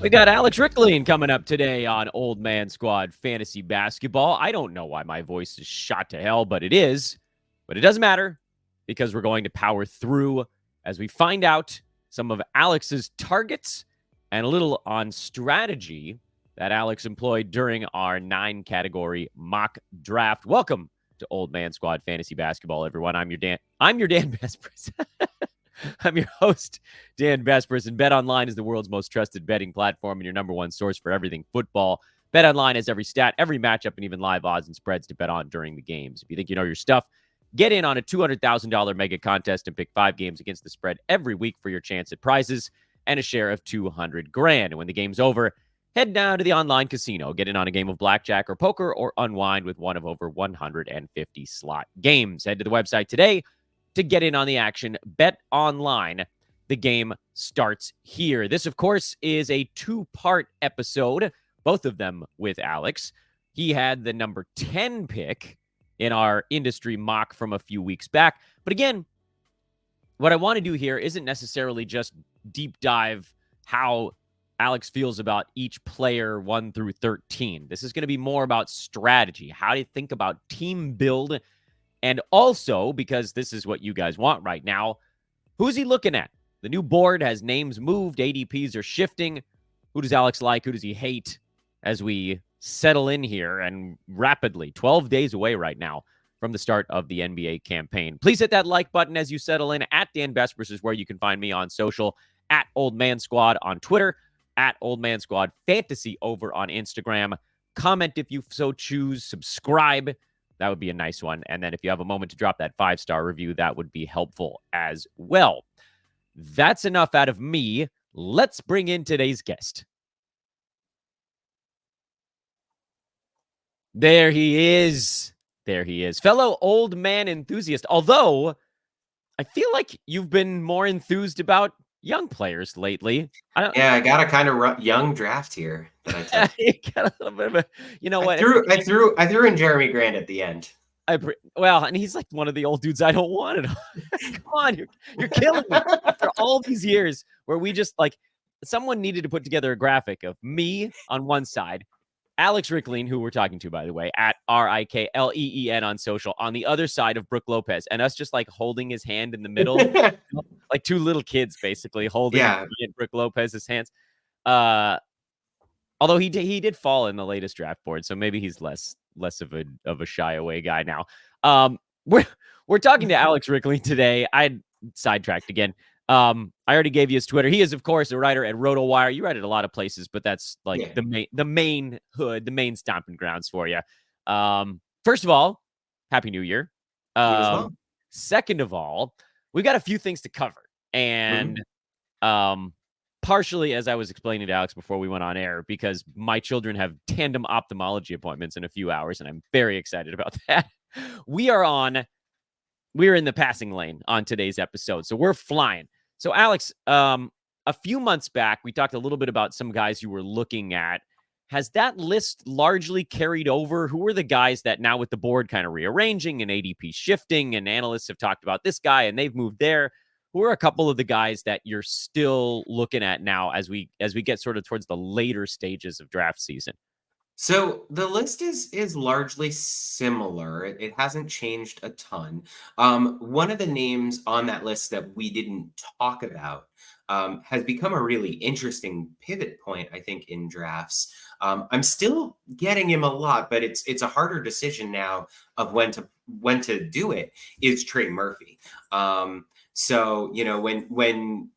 We got Alex Rikleen coming up today on Old Man Squad Fantasy Basketball. I don't know why my voice is shot to hell, but it is. But it doesn't matter because we're going to power through as we find out some of Alex's targets and a little on strategy that Alex employed during our 9-category mock draft. Welcome to Old Man Squad Fantasy Basketball, everyone. I'm your Dan Vespers. I'm your host, Dan Vespers, and BetOnline is the world's most trusted betting platform and your number one source for everything football. BetOnline has every stat, every matchup, and even live odds and spreads to bet on during the games. If you think you know your stuff, get in on a $200,000 mega contest and pick 5 games against the spread every week for your chance at prizes and a share of $200,000. And when the game's over, head down to the online casino, get in on a game of blackjack or poker, or unwind with one of over 150 slot games. Head to the website today to get in on the action. Bet online. The game starts here. This, of course, is a 2-part episode, both of them with Alex. He had the number 10 pick in our industry mock from a few weeks back. But again, what I want to do here isn't necessarily just deep dive how Alex feels about each player 1 through 13. This is going to be more about strategy, how to think about team build. And also, because this is what you guys want right now, who's he looking at? The new board has names moved. ADPs are shifting. Who does Alex like? Who does he hate? As we settle in here and rapidly, 12 days away right now from the start of the NBA campaign. Please hit that like button as you settle in. At Dan Vespers is where you can find me on social. At Old Man Squad on Twitter. At Old Man Squad Fantasy over on Instagram. Comment if you so choose. Subscribe. That would be a nice one. And then if you have a moment to drop that 5-star review, that would be helpful as well. That's enough out of me. Let's bring in today's guest. There he is. There he is. Fellow old man enthusiast. Although, I feel like you've been more enthused about young players lately. I got a kind of young draft here that I took. You got a little bit of a, you know what? I threw in Jeremy Grant at the end. Well, and he's like one of the old dudes I don't want it. Come on, you're killing me. After all these years where we just like, someone needed to put together a graphic of me on one side, Alex Rikleen, who we're talking to, by the way, at Rikleen on social, on the other side of Brooke Lopez, and us just like holding his hand in the middle, like 2 little kids basically holding Brooke Lopez's hands. Although he did fall in the latest draft board, so maybe he's less of a shy away guy now. We're talking to Alex Rikleen today. I sidetracked again. I already gave you his Twitter. He is, of course, a writer at RotoWire. You write at a lot of places, but that's like the main hood, the main stomping grounds for you. First of all, Happy New Year. Second of all, we got a few things to cover. And partially, as I was explaining to Alex before we went on air, because my children have tandem ophthalmology appointments in a few hours, and I'm very excited about that. We're in the passing lane on today's episode, so we're flying. So, Alex, a few months back, we talked a little bit about some guys you were looking at. Has that list largely carried over? Who are the guys that now with the board kind of rearranging and ADP shifting, and analysts have talked about this guy and they've moved there? Who are a couple of the guys that you're still looking at now as we get sort of towards the later stages of draft season? So the list is largely similar. It hasn't changed a ton. One of the names on that list that we didn't talk about has become a really interesting pivot point, I think, in drafts. I'm still getting him a lot, but it's a harder decision now of when to do it. Is Trey Murphy? So when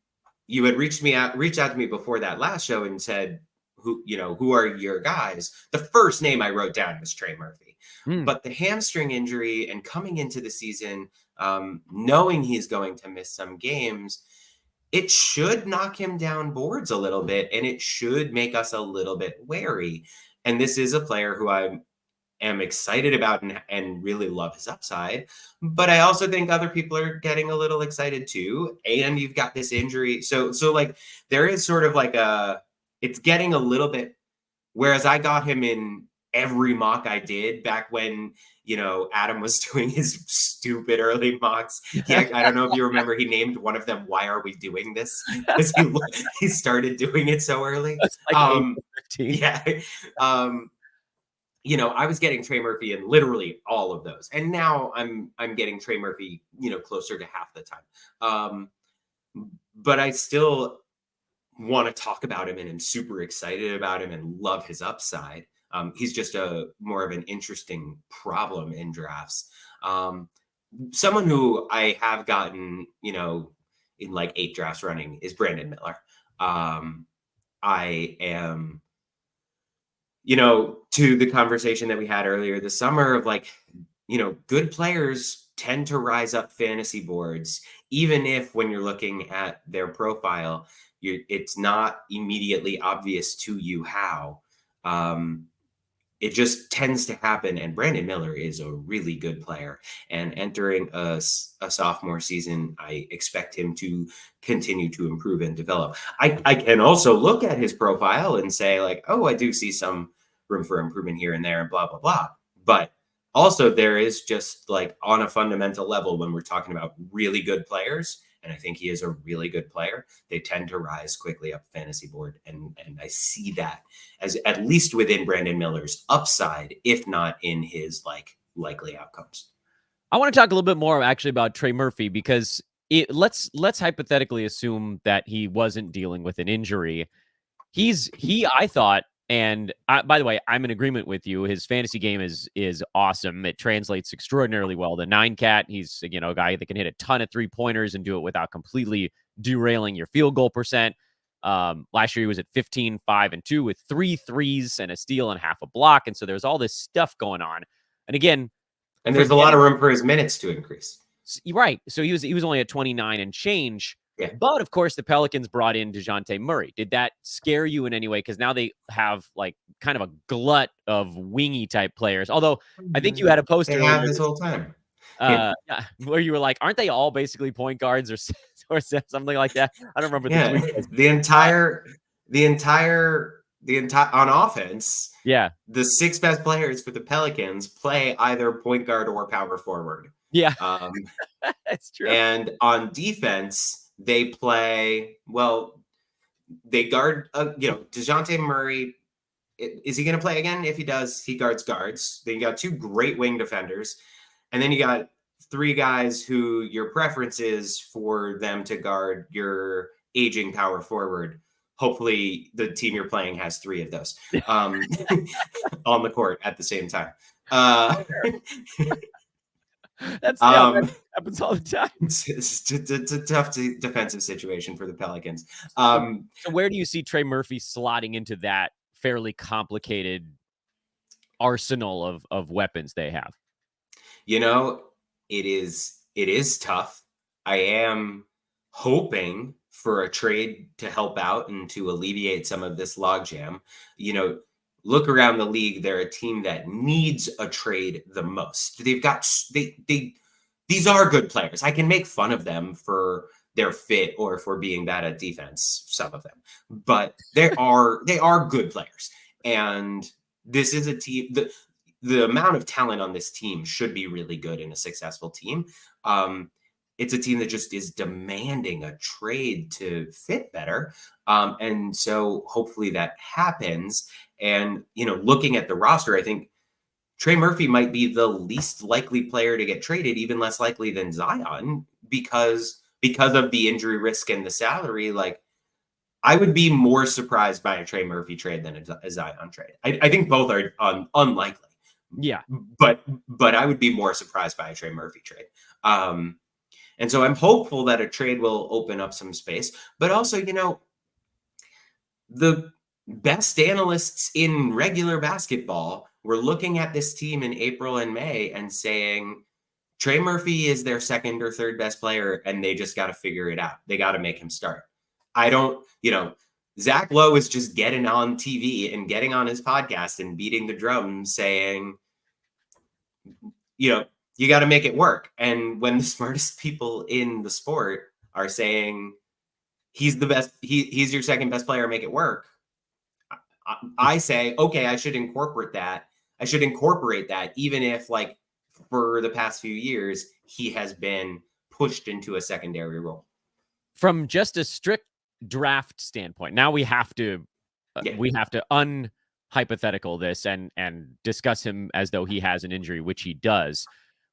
you had reached out to me before that last show and said, who are your guys? The first name I wrote down was Trey Murphy. But the hamstring injury and coming into the season, knowing he's going to miss some games, it should knock him down boards a little bit, and it should make us a little bit wary. And this is a player who I am excited about and really love his upside. But I also think other people are getting a little excited too. And you've got this injury. So like there is sort of like it's getting a little bit, whereas I got him in every mock I did back when, Adam was doing his stupid early mocks. I don't know if you remember, he named one of them, "Why Are We Doing This?" Because he started doing it so early. That's like April 15th. Yeah. I was getting Trey Murphy in literally all of those. And now I'm getting Trey Murphy, closer to half the time. But I still want to talk about him and am super excited about him and love his upside. He's just more of an interesting problem in drafts. Someone who I have gotten, in like 8 drafts running is Brandon Miller. I am, to the conversation that we had earlier this summer of like, good players tend to rise up fantasy boards, even if when you're looking at their profile, it's not immediately obvious to you how. It just tends to happen. And Brandon Miller is a really good player. And entering a sophomore season, I expect him to continue to improve and develop. I can also look at his profile and say like, oh, I do see some room for improvement here and there and blah, blah, blah. But also there is just like on a fundamental level, when we're talking about really good players, and I think he is a really good player, they tend to rise quickly up fantasy board. And I see that as at least within Brandon Miller's upside, if not in his like likely outcomes. I want to talk a little bit more actually about Trey Murphy, because let's hypothetically assume that he wasn't dealing with an injury. I thought, and by the way, I'm in agreement with you. His fantasy game is awesome. It translates extraordinarily well. The 9-cat, he's a guy that can hit a ton of 3-pointers and do it without completely derailing your field goal percent. Last year he was at 15, 5, and 2 with 3 threes and a steal and half a block. And so there's all this stuff going on. And again, and there's a lot of room for his minutes to increase. Right. So he was only at 29 and change. Yeah. But of course, the Pelicans brought in DeJounte Murray. Did that scare you in any way? Because now they have like kind of a glut of wingy type players. Although I think you had a post earlier this whole time. Where you were like, aren't they all basically point guards or something like that? I don't remember the tweet was. The entire on offense. Yeah. The 6 best players for the Pelicans play either point guard or power forward. Yeah. That's true. And on defense, they play, they guard, DeJounte Murray. Is he going to play again? If he does, he guards guards. Then you got 2 great wing defenders. And then you got 3 guys who your preference is for them to guard your aging power forward. Hopefully the team you're playing has 3 of those on the court at the same time. That happens all the time. It's a tough defensive situation for the Pelicans. So where do you see Trey Murphy slotting into that fairly complicated arsenal of weapons they have? It is tough. I am hoping for a trade to help out and to alleviate some of this logjam. Look around the league, they're a team that needs a trade the most. They've got these are good players. I can make fun of them for their fit or for being bad at defense, some of them, but they are good players. And this is a team, the amount of talent on this team should be really good in a successful team. It's a team that just is demanding a trade to fit better. And so hopefully that happens. And, looking at the roster, I think Trey Murphy might be the least likely player to get traded, even less likely than Zion, because of the injury risk and the salary. Like, I would be more surprised by a Trey Murphy trade than a Zion trade. I think both are unlikely. Yeah. But I would be more surprised by a Trey Murphy trade. And so I'm hopeful that a trade will open up some space. But also, the best analysts in regular basketball were looking at this team in April and May and saying Trey Murphy is their second or third best player, and they just got to figure it out. They got to make him start. Zach Lowe is just getting on TV and getting on his podcast and beating the drum saying, you got to make it work. And when the smartest people in the sport are saying he's the best, he's your second best player, make it work, I say, okay, I should incorporate that I should incorporate that, even if like for the past few years, he has been pushed into a secondary role. From just a strict draft standpoint, now we have to Yeah. unhypothetical this and discuss him as though he has an injury, which he does.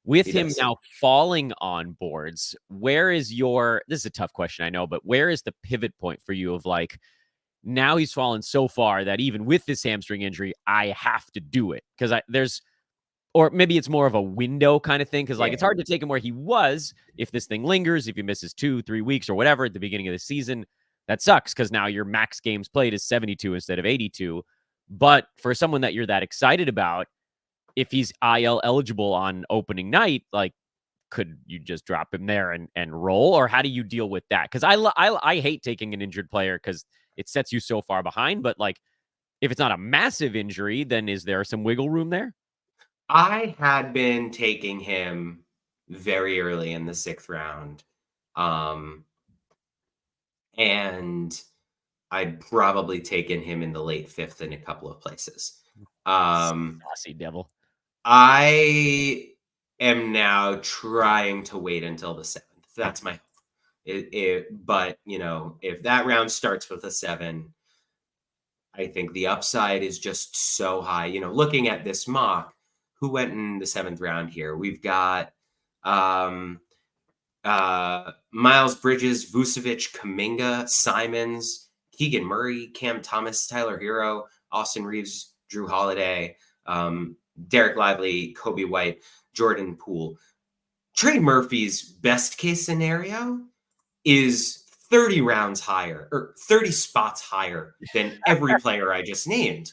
With He him does. now falling on boards, where is your, this is a tough question, I know, but where is the pivot point for you of like, now he's fallen so far that even with this hamstring injury, I have to do it? Because there's, or maybe it's more of a window kind of thing. Because like, it's hard to take him where he was. If this thing lingers, if he misses 2-3 weeks or whatever at the beginning of the season, that sucks because now your max games played is 72 instead of 82. But for someone that you're that excited about, if he's IL eligible on opening night, like, could you just drop him there and roll? Or how do you deal with that? Because I hate taking an injured player because it sets you so far behind. But like, if it's not a massive injury, then is there some wiggle room there? I had been taking him very early in the 6th round. And I'd probably taken him in the late 5th in a couple of places. Saucy devil. I am now trying to wait until the 7th. That's my but you know, if that round starts with a 7, I think the upside is just so high. You know, looking at this mock, who went in the 7th round here? We've got Miles Bridges, Vucevic, Kuminga, Simons, Keegan Murray, Cam Thomas, Tyler Hero, Austin Reeves, Drew Holiday, Dereck Lively, Kobe White, Jordan Poole. Trey Murphy's best case scenario is 30 rounds higher or 30 spots higher than every player I just named.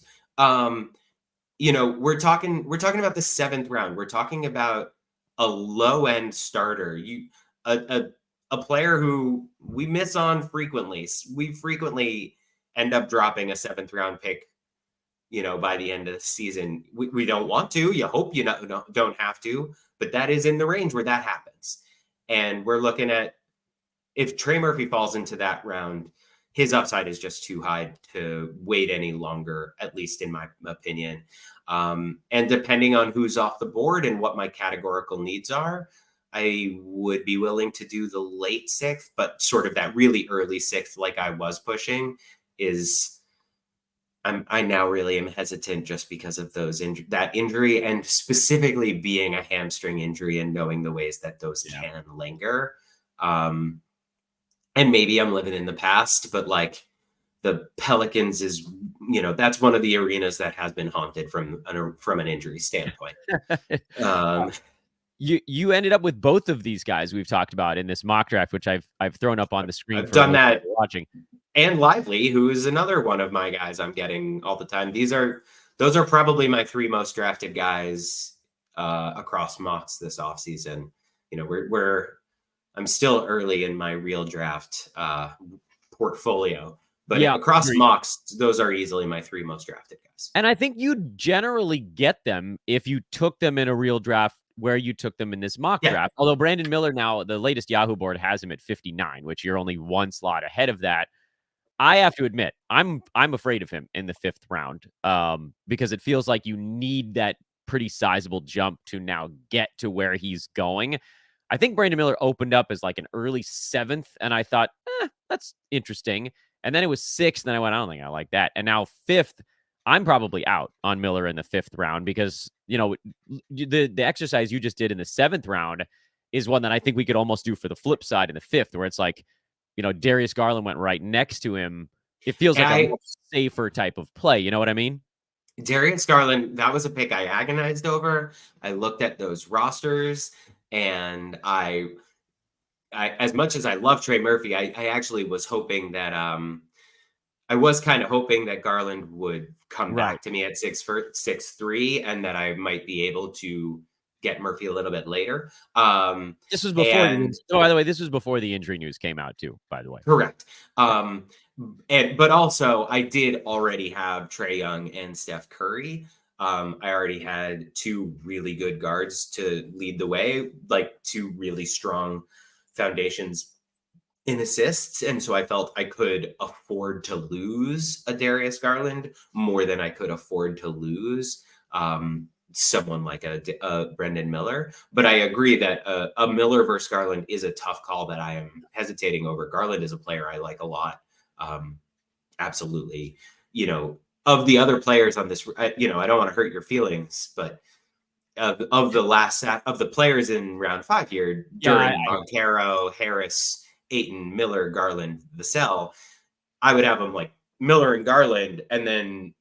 You know, we're talking about the 7th round. We're talking about a low end starter. A player who we miss on frequently. We frequently end up dropping a 7th round pick, you know, by the end of the season. We don't want to. You hope you don't have to, but that is in the range where that happens. And we're looking at, if Trey Murphy falls into that round, his upside is just too high to wait any longer, at least in my opinion. And depending on who's off the board and what my categorical needs are, I would be willing to do the late 6th, but sort of that really early 6th, like I was pushing, is I now really am hesitant just because of that injury, and specifically being a hamstring injury and knowing the ways that those can linger. And maybe I'm living in the past, but like the Pelicans is, you know, that's one of the arenas that has been haunted from an injury standpoint. You ended up with both of these guys we've talked about in this mock draft, which I've thrown up on the screen. I've done that watching. And Lively, who is another one of my guys I'm getting all the time. Those are probably my 3 most drafted guys across mocks this offseason. You know, I'm still early in my real draft portfolio, but across mocks, those are easily my 3 most drafted guys. And I think you'd generally get them if you took them in a real draft where you took them in this mock draft. Although Brandon Miller now, the latest Yahoo board has him at 59, which you're only 1 slot ahead of that. I have to admit, I'm afraid of him in the 5th round because it feels like you need that pretty sizable jump to now get to where he's going. I think Brandon Miller opened up as like an early 7th, and I thought, that's interesting. And then it was 6th, and I went, I don't think I like that. And now 5th, I'm probably out on Miller in the 5th round because, you know, the exercise you just did in the 7th round is one that I think we could almost do for the flip side in the 5th, where it's like, you know, Darius Garland went right next to him. It feels like a more safer type of play. You know what I mean? Darius Garland, that was a pick I agonized over. I looked at those rosters, and I as much as I love Trey Murphy, I actually was hoping that I was kind of hoping that Garland would come back to me at 6'3", and that I might be able to get Murphy a little bit later. This was before. By the way, this was before the injury news came out too. By the way, correct. But also, I did already have Trae Young and Steph Curry. I already had 2 really good guards to lead the way, like 2 really strong foundations in assists. And so I felt I could afford to lose a Darius Garland more than I could afford to lose someone like a Brendan Miller. But I agree that a Miller versus Garland is a tough call that I am hesitating over. Garland is a player I like a lot. Absolutely. Of the other players on this, I don't want to hurt your feelings, but of the players in round 5 here, during Boncaro, Harris, Ayton, Miller, Garland, Vassell, I would have them like Miller and Garland, and then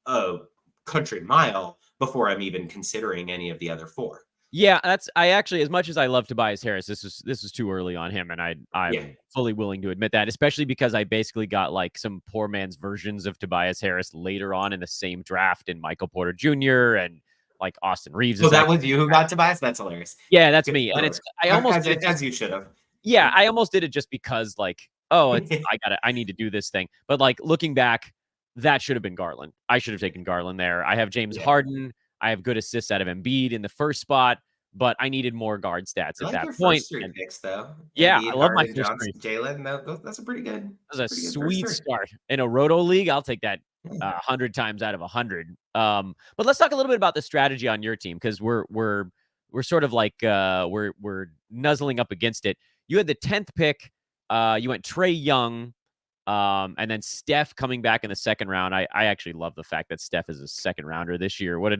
a country mile before I'm even considering any of the other 4. Yeah, I actually, as much as I love Tobias Harris, this was too early on him, and I'm fully willing to admit that, especially because I basically got like some poor man's versions of Tobias Harris later on in the same draft, and Michael Porter Jr. and like Austin Reeves. So that was you who got Tobias? That's hilarious. Yeah, that's me, and I almost as you should have. Yeah, I almost did it just because like, I need to do this thing, but like looking back, that should have been Garland. I should have taken Garland there. I have James Harden. I have good assists out of Embiid in the first spot, but I needed more guard stats at that point. First 3 picks, though. Yeah, Embiid, I love Harden, my first Johnson, 3. Jalen. That's a pretty good. That was a sweet start in a Roto league. I'll take that 100 times out of 100. But let's talk a little bit about the strategy on your team, because we're sort of like we're nuzzling up against it. You had the 10th pick. You went Trey Young. And then Steph coming back in the second round. I actually love the fact that Steph is a second rounder this year. What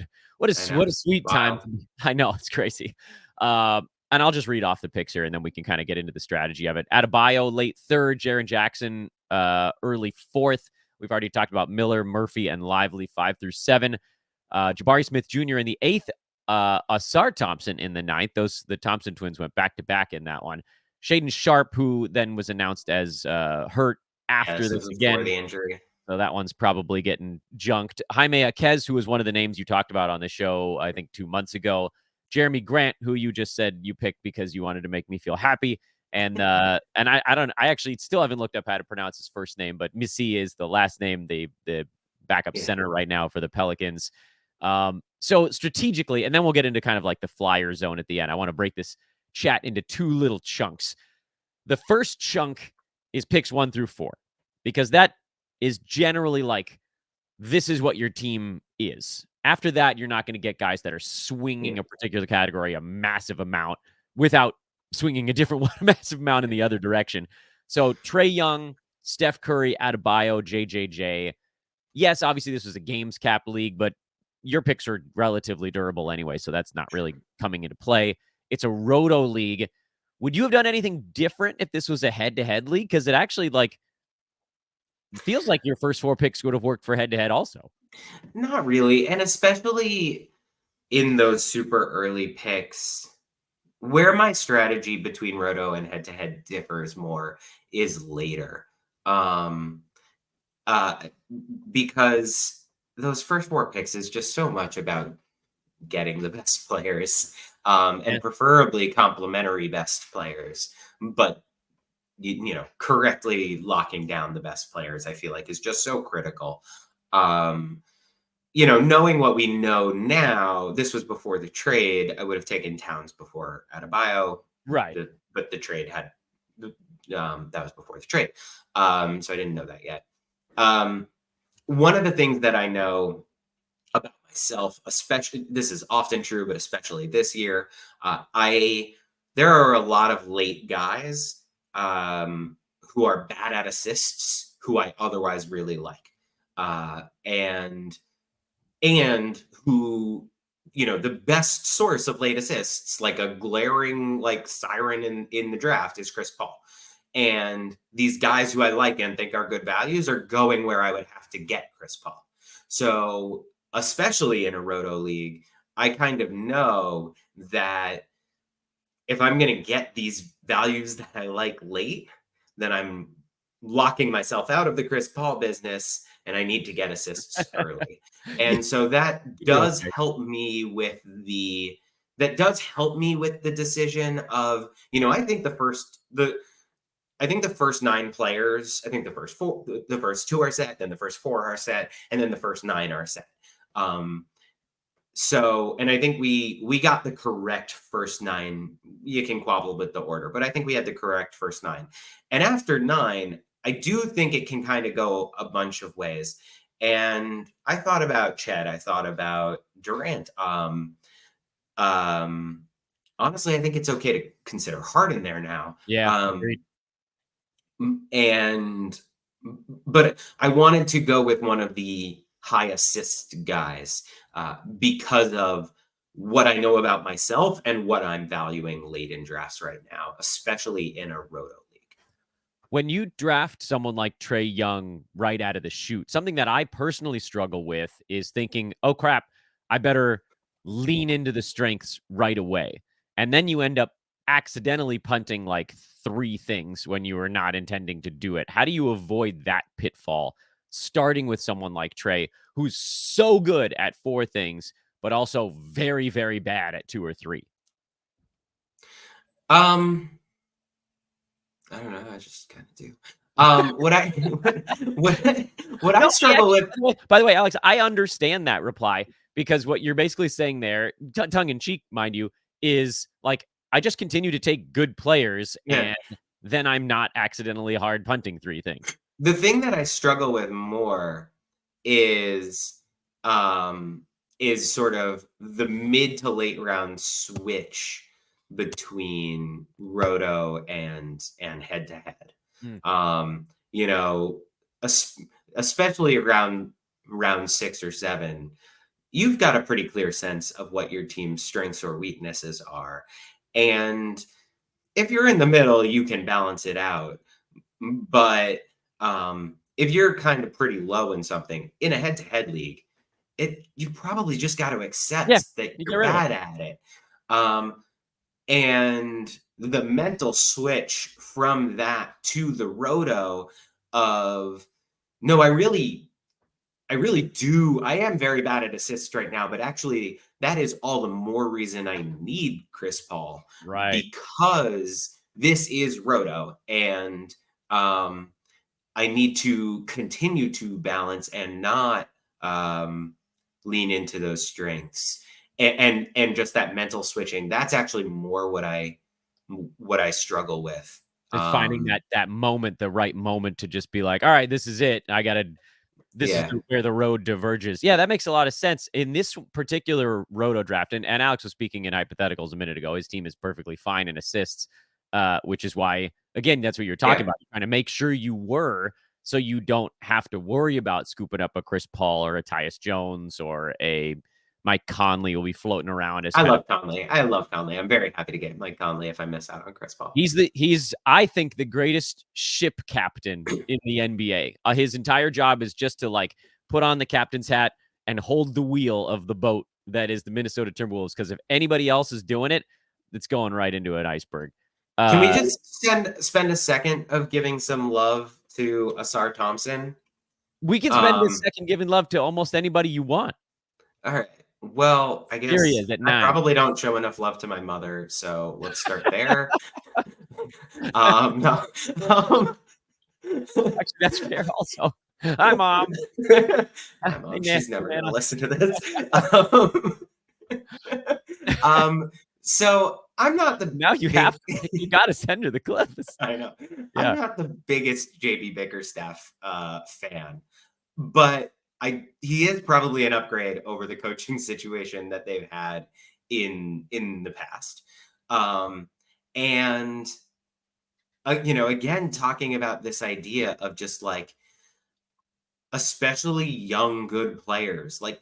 a sweet time. I know, it's crazy. And I'll just read off the picks here, and then we can kind of get into the strategy of it. Adebayo, late 3rd. Jaren Jackson, early 4th. We've already talked about Miller, Murphy, and Lively, 5 through 7. Jabari Smith Jr. in the 8th. Assar Thompson in the 9th. The Thompson twins went back-to-back in that one. Shaden Sharp, who then was announced as hurt after this again. The injury. So that one's probably getting junked. Jaime Jaquez, who was one of the names you talked about on the show, I think 2 months ago. Jeremy Grant, who you just said you picked because you wanted to make me feel happy. And I actually still haven't looked up how to pronounce his first name, but Missy is the last name, the backup center right now for the Pelicans. So strategically, and then we'll get into kind of like the flyer zone at the end. I want to break this chat into 2 little chunks. The first chunk is picks 1 through 4, because that is generally like, this is what your team is. After that, you're not going to get guys that are swinging a particular category a massive amount without swinging a different one, massive amount in the other direction. So Trey Young, Steph Curry, Adebayo, JJJ. Yes, obviously this was a games cap league, but your picks are relatively durable anyway, so that's not really coming into play. It's a Roto league. Would you have done anything different if this was a head-to-head league? Because it actually feels like your first 4 picks would have worked for head-to-head also. Not really. And especially in those super early picks, where my strategy between Roto and head-to-head differs more is later. Because those first 4 picks is just so much about getting the best players. And preferably complementary best players, but correctly locking down the best players, I feel like, is just so critical. Knowing what we know now, this was before the trade. I would have taken Towns before Adebayo, right? But the trade had that was before the trade, so I didn't know that yet. One of the things that I know about myself, especially, this is often true, but especially this year, there are a lot of late guys who are bad at assists who I otherwise really like, and who, the best source of late assists, like a glaring siren in the draft, is Chris Paul. And these guys who I like and think are good values are going where I would have to get Chris Paul. So especially in a Roto league, I kind of know that if I'm going to get these values that I like late, then I'm locking myself out of the Chris Paul business, and I need to get assists early. And so that does help me with the decision of, I think the first 9 players, I think the first 2 are set, then the first 4 are set, and then the first 9 are set. And I think we got the correct first 9. You can quabble with the order, but I think we had the correct first 9. And after 9, I do think it can kind of go a bunch of ways. And I thought about Chet. I thought about Durant. Honestly, I think it's okay to consider Harden there now. Yeah, agreed. And but I wanted to go with one of the high assist guys because of what I know about myself and what I'm valuing late in drafts right now, especially in a Roto league. When you draft someone like Trey Young right out of the chute, something that I personally struggle with is thinking, oh crap, I better lean into the strengths right away. And then you end up accidentally punting like 3 things when you were not intending to do it. How do you avoid that pitfall? Starting with someone like Trey, who's so good at 4 things, but also very, very bad at 2 or 3. Um, I don't know. I just kind of do. What I what I No, struggle with. by the way, Alex, I understand that reply because what you're basically saying there, tongue in cheek, mind you, is like I just continue to take good players Yeah, and then I'm not accidentally hard punting 3 things. the thing that I struggle with more is um is sort of the mid to late round switch between roto and head to head. Hmm. You know, especially around round 6 or 7, you've got a pretty clear sense of what your team's strengths or weaknesses are. And if you're in the middle, you can balance it out. But if you're kind of pretty low in something in a head-to-head league, you probably just got to Yeah, accept that you get you're rid of it. bad at it. And the mental switch from that to the roto of no, I really do. I am very bad at assists right now, but actually, that is all the more reason I need Chris Paul Right. because this is Roto, and I need to continue to balance and not lean into those strengths and just that mental switching. That's actually more what I struggle with. Just finding that moment, the right moment to just be like, all right, this is it. This is Yeah, where the road diverges. Yeah, that makes a lot of sense. In this particular roto draft, and Alex was speaking in hypotheticals a minute ago, his team is perfectly fine in assists, which is why, again, that's what you're talking yeah. about. You're trying to make sure you were so you don't have to worry about scooping up a Chris Paul or a Tyus Jones or a Mike Conley will be floating around as I kind of. love Conley. I love Conley. I'm very happy to get Mike Conley if I miss out on Chris Paul. He's I think the greatest ship captain in the NBA. His entire job is just to like put on the captain's hat and hold the wheel of the boat that is the Minnesota Timberwolves. Because if anybody else is doing it, it's going right into an iceberg. Can we just spend a second of giving some love to Assar Thompson? We can spend this second giving love to almost anybody you want. All right. Well, I Here he guess is at I 9. probably don't show enough love to my mother, so let's start there. No. Actually, that's fair. Also, hi, Mom. Hi, Mom. She's never going to Nana. listen to this. So I'm not the Now you big. have to. You got to send her the clip. I know. I'm Yeah. not the biggest JB Bickerstaff fan, but he is probably an upgrade over the coaching situation that they've had in the past. And again, talking about this idea of just like, especially young good players, like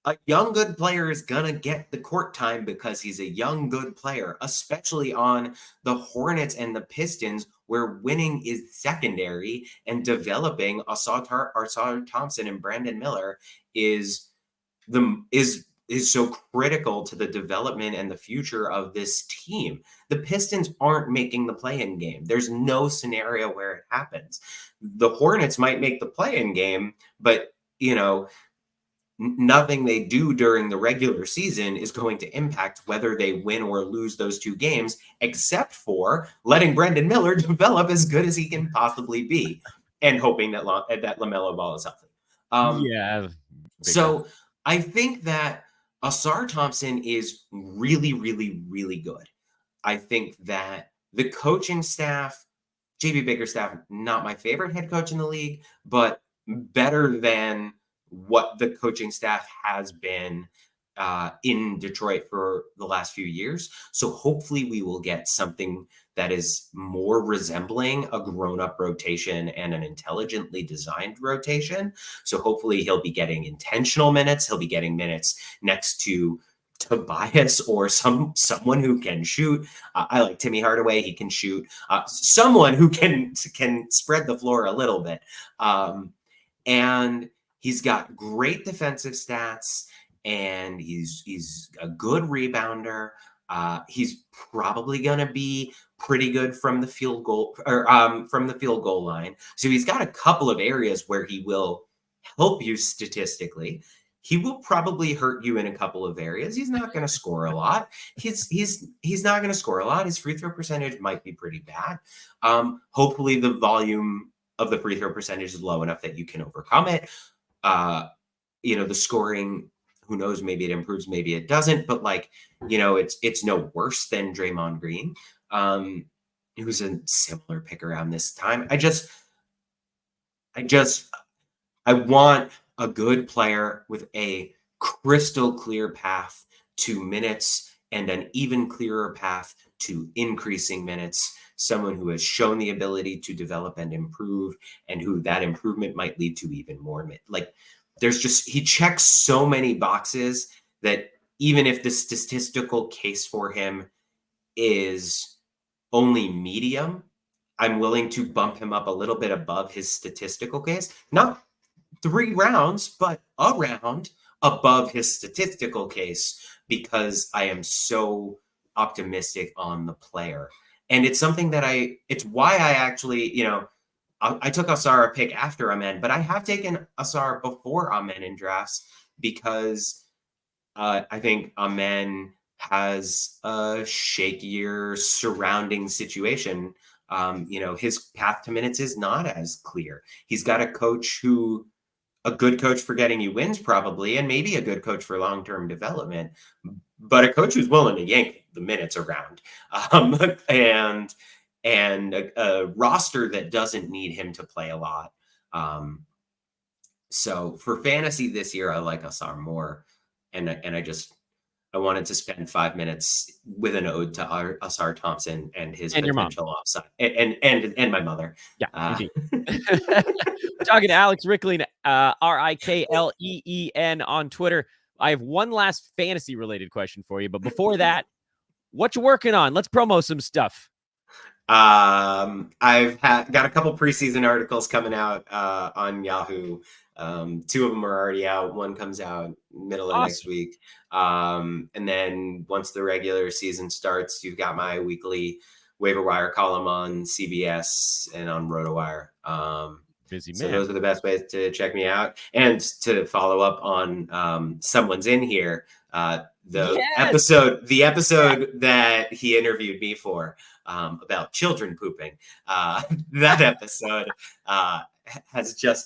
a young good player is gonna get the court time because he's a young good player, especially on the Hornets and the Pistons, where winning is secondary and developing Assar Thompson and Brandon Miller is so critical to the development and the future of this team. The Pistons aren't making the play-in game. There's no scenario where it happens. The Hornets might make the play-in game, but nothing they do during the regular season is going to impact whether they win or lose those 2 games, except for letting Brandon Miller develop as good as he can possibly be and hoping that LaMelo Ball is healthy. Yeah. So I think that Assar Thompson is really, really, really good. I think that the coaching staff, JB Bickerstaff, not my favorite head coach in the league, but better than what the coaching staff has been in Detroit for the last few years. So hopefully we will get something that is more resembling a grown-up rotation and an intelligently designed rotation. So hopefully he'll be getting intentional minutes. He'll be getting minutes next to Tobias or someone who can shoot. I like Timmy Hardaway. He can shoot. Someone who can spread the floor a little bit. And he's got great defensive stats, and he's a good rebounder. He's probably going to be pretty good from the field goal line. So he's got a couple of areas where he will help you statistically. He will probably hurt you in a couple of areas. He's not going to score a lot. He's not going to score a lot. His free throw percentage might be pretty bad. Hopefully the volume of the free throw percentage is low enough that you can overcome it. The scoring, who knows, maybe it improves, maybe it doesn't, but it's no worse than Draymond Green, who's a similar pick around this time. I want a good player with a crystal clear path to minutes and an even clearer path to increasing minutes. Someone who has shown the ability to develop and improve, and who that improvement might lead to even more. He checks so many boxes that even if the statistical case for him is only medium, I'm willing to bump him up a little bit above his statistical case. Not 3 rounds, but a round above his statistical case, because I am so optimistic on the player. And it's something that it's why I actually, I took Assar a pick after Amen, but I have taken Assar before Amen in drafts, because I think Amen has a shakier surrounding situation. His path to minutes is not as clear. He's got a good coach for getting you wins, probably, and maybe a good coach for long-term development, but a coach who's willing to yank the minutes around, and a roster that doesn't need him to play a lot. So for fantasy this year, I like Assar more, and I wanted to spend 5 minutes with an ode to Assar Thompson and his potential upside, and my mother. Yeah, we're talking to Alex Rikleen, Rikleen on Twitter. I have one last fantasy related question for you, but before that, what you working on? Let's promo some stuff. I've got a couple preseason articles coming out on Yahoo. 2 of them are already out. One comes out middle of next week. And then once the regular season starts, you've got my weekly waiver wire column on CBS and on RotoWire. Busy man. So those are the best ways to check me out, and to follow up on Someone's in Here. The episode that he interviewed me for about children pooping. That episode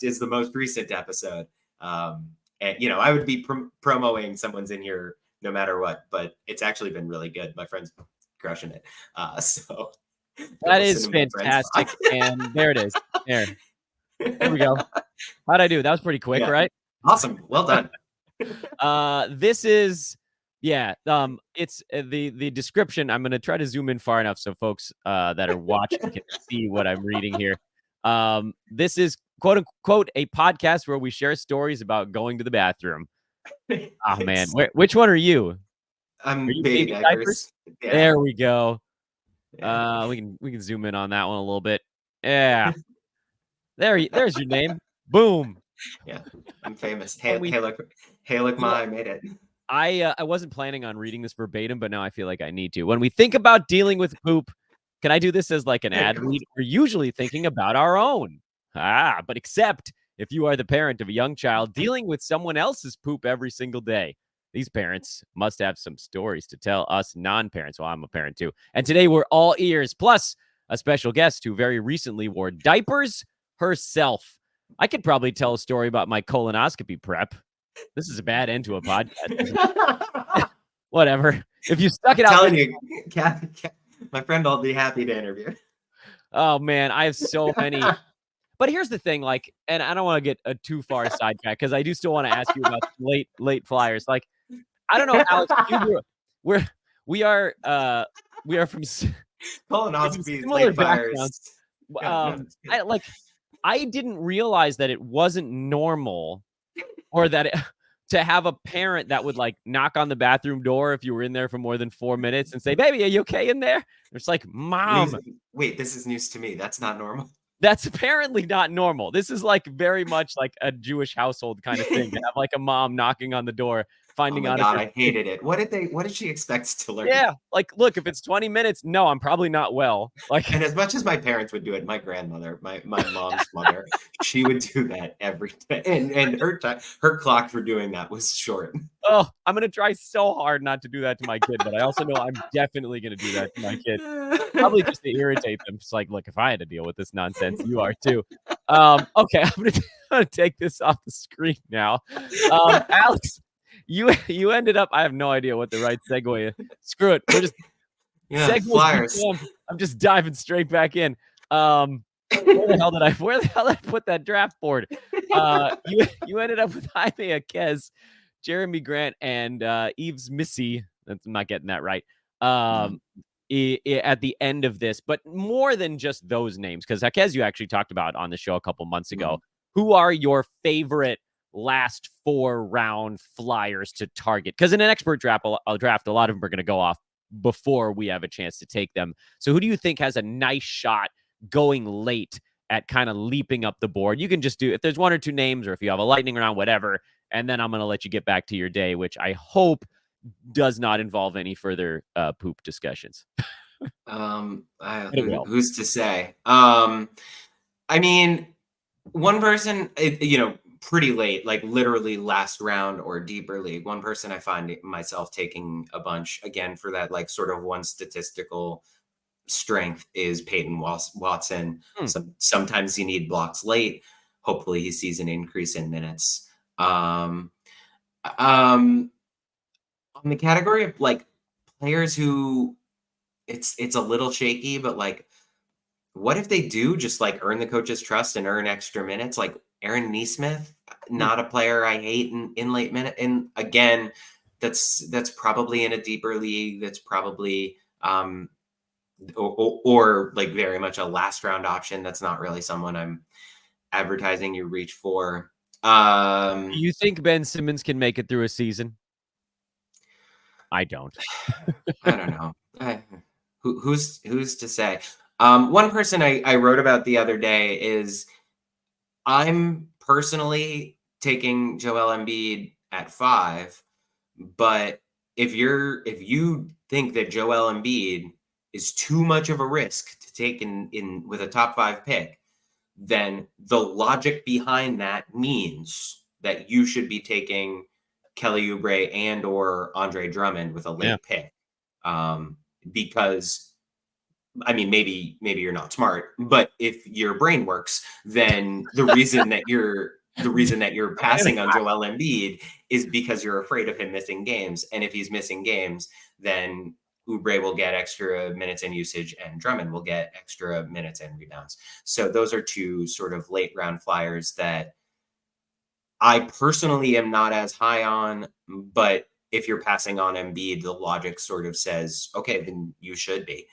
is the most recent episode. And I would be promoting Someone's in Here no matter what, but it's actually been really good. My friend's crushing it. So that is fantastic. And there it is. There we go. How'd I do? That was pretty quick, right? Awesome. Well done. This is, it's the description. I'm going to try to zoom in far enough so folks that are watching can see what I'm reading here. This is quote unquote a podcast where we share stories about going to the bathroom. Oh man, which one are you? I'm baby diapers. Yeah. There we go. We can zoom in on that one a little bit. Yeah. There's your name. Boom. Yeah, I'm famous. Hey, look, I made it. I wasn't planning on reading this verbatim, but now I feel like I need to. When we think about dealing with poop, can I do this as like an ad read? We're usually thinking about our own. But except if you are the parent of a young child dealing with someone else's poop every single day. These parents must have some stories to tell us non-parents. Well, I'm a parent too. And today we're all ears, plus a special guest who very recently wore diapers herself. I could probably tell a story about my colonoscopy prep. This is a bad end to a podcast. Whatever. If you stuck it out. I'm telling you, my friend will be happy to interview. Oh, man. I have so many. But here's the thing, like, and I don't want to get a too far sidetracked because I do still want to ask you about late Flyers. Like, I don't know, Alex, we're we are we are from Colonoscopies, similar late backgrounds. fires. Yeah, no, I didn't realize that it wasn't normal or that to have a parent that would like knock on the bathroom door if you were in there for more than 4 minutes and say, "Baby, are you okay in there?" It's like, "Mom, wait, this is news to me. That's not normal. that's apparently not normal." This is like very much like a Jewish household kind of thing to have like a mom knocking on the door, Oh finding my out if God, you're I hated it. What did she expect to learn? yeah, like, look, if it's 20 minutes, no, I'm probably not well. Like, And as much as my parents would do it, my grandmother, my mom's mother, she would do that every day. And her clock for doing that was short. oh, I'm gonna try so hard not to do that to my kid, but I also know I'm definitely gonna do that to my kid. Probably just to irritate them. Just like, look, if I had to deal with this nonsense, you are too. Okay, I'm gonna take this off the screen now. Alex, you ended up. I have no idea what the right segue is. Screw it. We're just Yeah, segues. Flyers. I'm just diving straight back in. Where the hell did I put that draft board? You ended up with Jaime Jaquez, Jeremy Grant, and Yves Missy. I'm not getting that right. At the end of this, but more than just those names, because Jaquez you actually talked about on the show a couple months ago. Who are your favorite last 4-round Flyers to target? Because in an expert draft, a lot of them are going to go off before we have a chance to take them. So who do you think has a nice shot going late at kind of leaping up the board? You can just do, if there's 1 or 2 names, or if you have a lightning round, whatever, and then I'm going to let you get back to your day, which I hope does not involve any further poop discussions. Who's to say? I mean, one person, pretty late, like literally last round or deeper league. One person I find myself taking a bunch again for that, like sort of one statistical strength is Peyton Watson. Sometimes you need blocks late. Hopefully he sees an increase in minutes. On the category of like players who it's a little shaky, but like, what if they do just like earn the coach's trust and earn extra minutes? Like Aaron Nesmith, not a player I hate in late minute. And again, that's probably in a deeper league. That's probably or like very much a last round option. That's not really someone I'm advertising you reach for. Do you think Ben Simmons can make it through a season? I don't. I don't know. Who's to say? One person I wrote about the other day is I'm personally taking Joel Embiid at 5, but if you think that Joel Embiid is too much of a risk to take in with a top 5 pick, then the logic behind that means that you should be taking Kelly Oubre and or Andre Drummond with a late pick. Because I mean, maybe you're not smart, but if your brain works, then the reason that you're passing on Joel Embiid is because you're afraid of him missing games. And if he's missing games, then Oubre will get extra minutes and usage and Drummond will get extra minutes and rebounds. So those are 2 sort of late round Flyers that I personally am not as high on, but if you're passing on Embiid, the logic sort of says, okay, then you should be.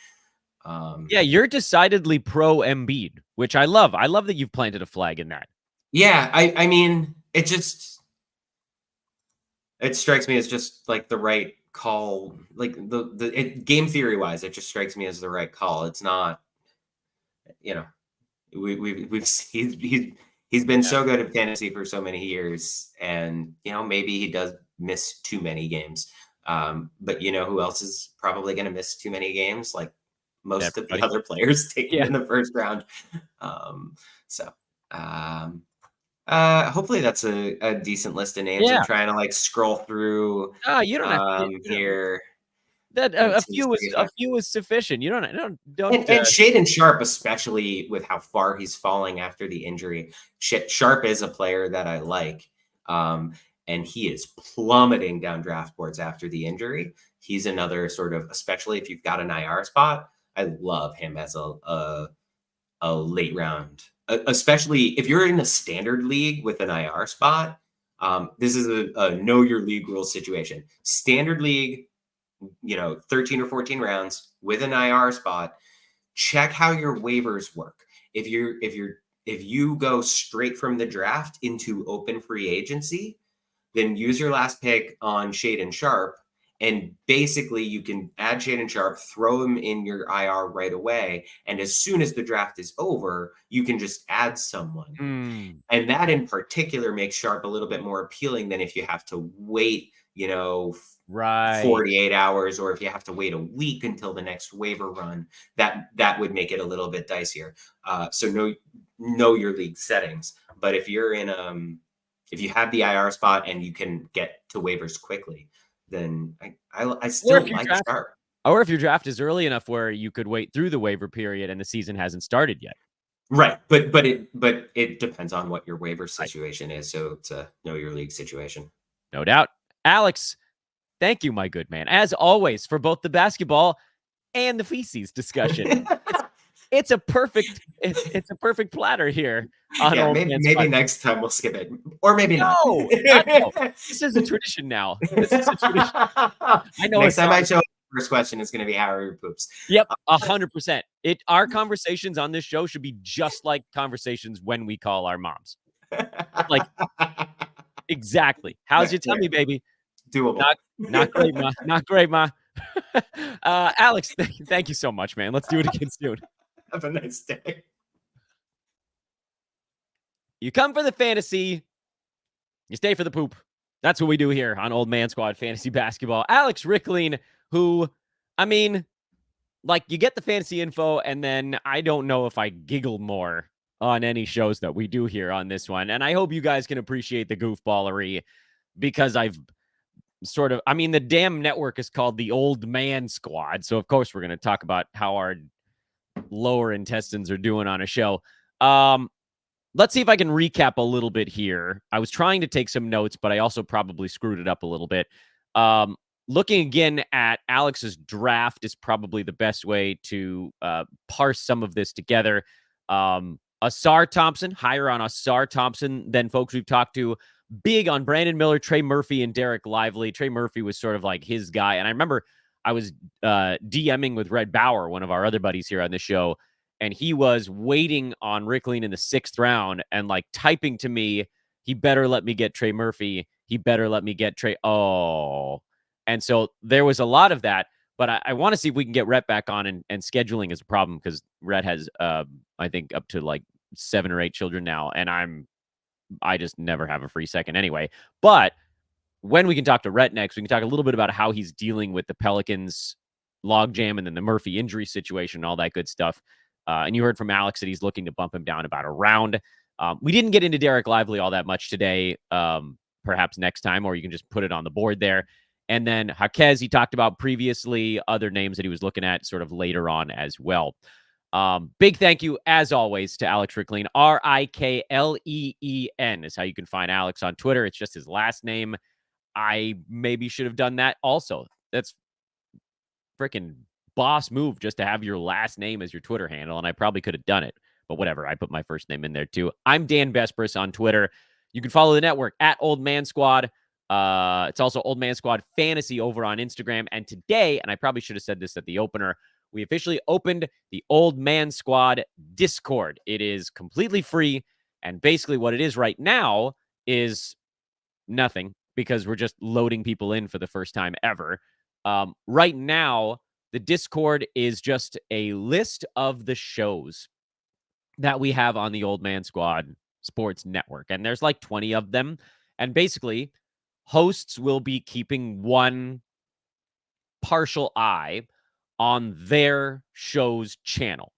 Yeah, you're decidedly pro Embiid, which I love. I love that you've planted a flag in that. Yeah, I mean, it strikes me as just like the right call. Like game theory wise, it just strikes me as the right call. It's not, he's been so good at fantasy for so many years, and maybe he does miss too many games. But who else is probably going to miss too many games? Like most of the other players taken in the first round. Hopefully that's a decent list of names. I'm trying to like scroll through. You don't have to here. That a few is sufficient. You don't. And Shaedon Sharpe, especially with how far he's falling after the injury. Sharpe is a player that I like, and he is plummeting down draft boards after the injury. He's another sort of, especially if you've got an IR spot. I love him as a late round especially if you're in a standard league with an IR spot. This is a know your league rules situation. Standard league, 13 or 14 rounds with an IR spot. Check how your waivers work. If you go straight from the draft into open free agency, then use your last pick on Shaedon Sharpe, and basically you can add Shaedon Sharpe, throw him in your IR right away, and as soon as the draft is over, you can just add someone. And that in particular makes Sharpe a little bit more appealing than if you have to wait, Right. 48 hours, or if you have to wait a week until the next waiver run. That would make it a little bit dicier. So know your league settings. But if you're in if you have the IR spot and you can get to waivers quickly, then I still like Sharpe. Or if your draft is early enough where you could wait through the waiver period and the season hasn't started yet. Right. But it depends on what your waiver situation is. So to know your league situation. No doubt. Alex, thank you, my good man, as always, for both the basketball and the feces discussion. It's a perfect platter here. Maybe next time we'll skip it, or maybe not. No. This is a tradition now. This is a tradition. I know. Next time I show up, the first question is going to be how are your poops? Yep, 100%. Our conversations on this show should be just like conversations when we call our moms. Like, exactly. How's your tummy, baby? Doable. Not great, ma. Not great, ma. Alex, thank you so much, man. Let's do it again soon. Have a nice day. You come for the fantasy, you stay for the poop. That's what we do here on Old Man Squad Fantasy Basketball. Alex Rikleen, who, you get the fantasy info, and then I don't know if I giggle more on any shows that we do here on this one. And I hope you guys can appreciate the goofballery, because I've the damn network is called the Old Man Squad. So, of course, we're going to talk about how our lower intestines are doing on a show. Let's see if I can recap a little bit here. I was trying to take some notes, but I also probably screwed it up a little bit. Looking again at Alex's draft is probably the best way to parse some of this together. Assar Thompson, higher on Assar Thompson than folks we've talked to. Big on Brandon Miller, Trey Murphy, and Dereck Lively. Trey Murphy was sort of like his guy. And I remember I was DMing with Red Bauer, one of our other buddies here on the show, and he was waiting on Rikleen in the 6th round and typing to me, he better let me get Trey Murphy. He better let me get Trey. Oh. And so there was a lot of that, but I want to see if we can get Rhett back on, and scheduling is a problem because Rhett has, I think, up to 7 or 8 children now, and I just never have a free second anyway. But when we can talk to Rhett next, we can talk a little bit about how he's dealing with the Pelicans logjam and then the Murphy injury situation and all that good stuff. And you heard from Alex that he's looking to bump him down about a round. We didn't get into Dereck Lively all that much today. Perhaps next time, or you can just put it on the board there. And then Jaquez, he talked about previously, other names that he was looking at sort of later on as well. Big thank you, as always, to Alex Rikleen. Rikleen is how you can find Alex on Twitter. It's just his last name. I maybe should have done that also. That's freaking boss move, just to have your last name as your Twitter handle, and I probably could have done it. But whatever, I put my first name in there too. I'm Dan Vespris on Twitter. You can follow the network at Old Man Squad. It's also Old Man Squad Fantasy over on Instagram. And today, and I probably should have said this at the opener, we officially opened the Old Man Squad Discord. It is completely free. And basically what it is right now is nothing, because we're just loading people in for the first time ever. Right now, the Discord is just a list of the shows that we have on the Old Man Squad Sports Network. And there's 20 of them. And basically, hosts will be keeping one partial eye on their show's channel.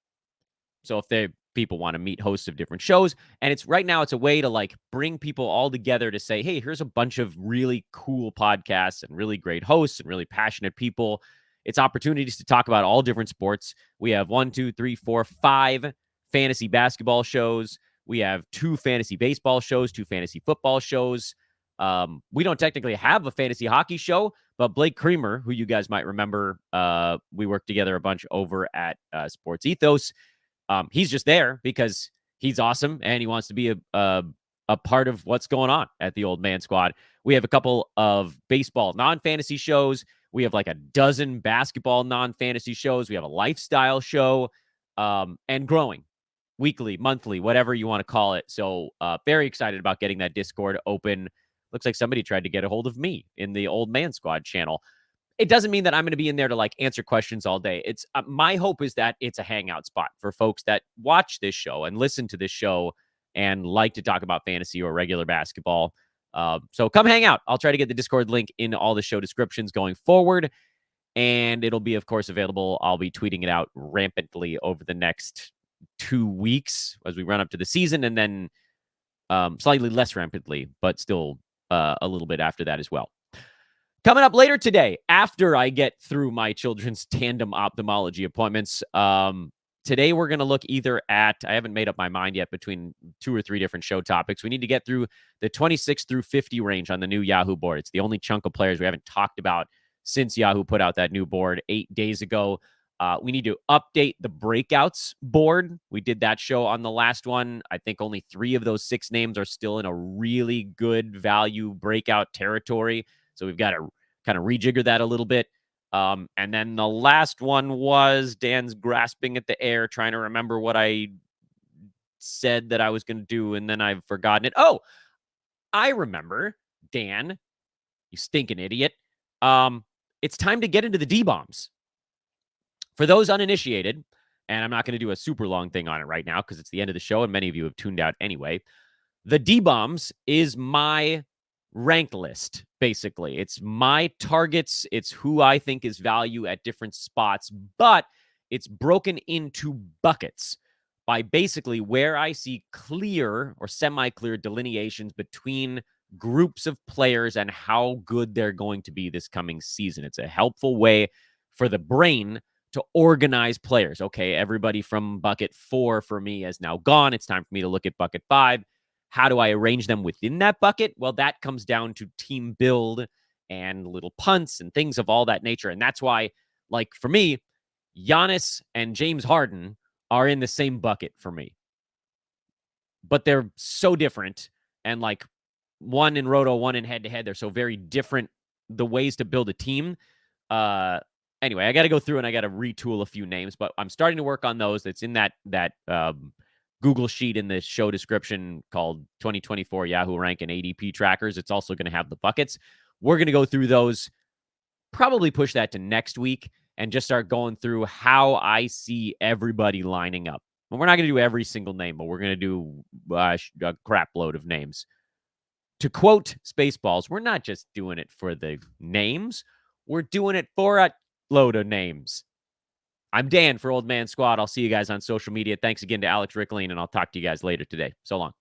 So if people want to meet hosts of different shows, and it's right now, it's a way to bring people all together to say, hey, here's a bunch of really cool podcasts and really great hosts and really passionate people. It's opportunities to talk about all different sports. We have 5 fantasy basketball shows. We have 2 fantasy baseball shows, 2 fantasy football shows. We don't technically have a fantasy hockey show, but Blake Creamer, who you guys might remember, we worked together a bunch over at Sports Ethos. He's just there because he's awesome and he wants to be a part of what's going on at the Old Man Squad. We have a couple of baseball non-fantasy shows. We have like a dozen basketball non-fantasy shows. We have a lifestyle show, and growing weekly, monthly, whatever you want to call it. So very excited about getting that Discord open. Looks like somebody tried to get a hold of me in the Old Man Squad channel. It doesn't mean that I'm going to be in there to like answer questions all day. It's my hope is that it's a hangout spot for folks that watch this show and listen to this show and like to talk about fantasy or regular basketball. So come hang out. I'll try to get the Discord link in all the show descriptions going forward. And it'll be, of course, available. I'll be tweeting it out rampantly over the next 2 weeks as we run up to the season, and then slightly less rampantly, but still a little bit after that as well. Coming up later today, after I get through my children's tandem ophthalmology appointments, today we're going to look either at, I haven't made up my mind yet between 2 or 3 different show topics. We need to get through the 26 through 50 range on the new Yahoo board. It's the only chunk of players we haven't talked about since Yahoo put out that new board 8 days ago. We need to update the breakouts board. We did that show on the last one. I think only 3 of those 6 names are still in a really good value breakout territory. So we've got to kind of rejigger that a little bit. And then the last one was Dan's grasping at the air, trying to remember what I said that I was going to do, and then I've forgotten it. Oh, I remember, Dan, you stinking idiot. It's time to get into the D-bombs. For those uninitiated, and I'm not going to do a super long thing on it right now because it's the end of the show and many of you have tuned out anyway, the D-bombs is my rank list, basically. It's my targets. It's who I think is value at different spots, but it's broken into buckets by basically where I see clear or semi-clear delineations between groups of players and how good they're going to be this coming season. It's a helpful way for the brain to organize players. Okay, everybody from bucket 4 for me is now gone. It's time for me to look at bucket 5. How do I arrange them within that bucket? Well, that comes down to team build and little punts and things of all that nature. And that's why, like, for me, Giannis and James Harden are in the same bucket for me. But they're so different. And, like, one in Roto, one in head-to-head. They're so very different, the ways to build a team. Anyway, I got to go through and I got to retool a few names. But I'm starting to work on those. It's in that Google sheet in the show description called 2024 Yahoo Rank and ADP trackers. It's also going to have the buckets. We're going to go through those, probably push that to next week and just start going through how I see everybody lining up. And we're not going to do every single name, but we're going to do a crap load of names. To quote Spaceballs, we're not just doing it for the names. We're doing it for a load of names. I'm Dan for Old Man Squad. I'll see you guys on social media. Thanks again to Alex Rikleen, and I'll talk to you guys later today. So long.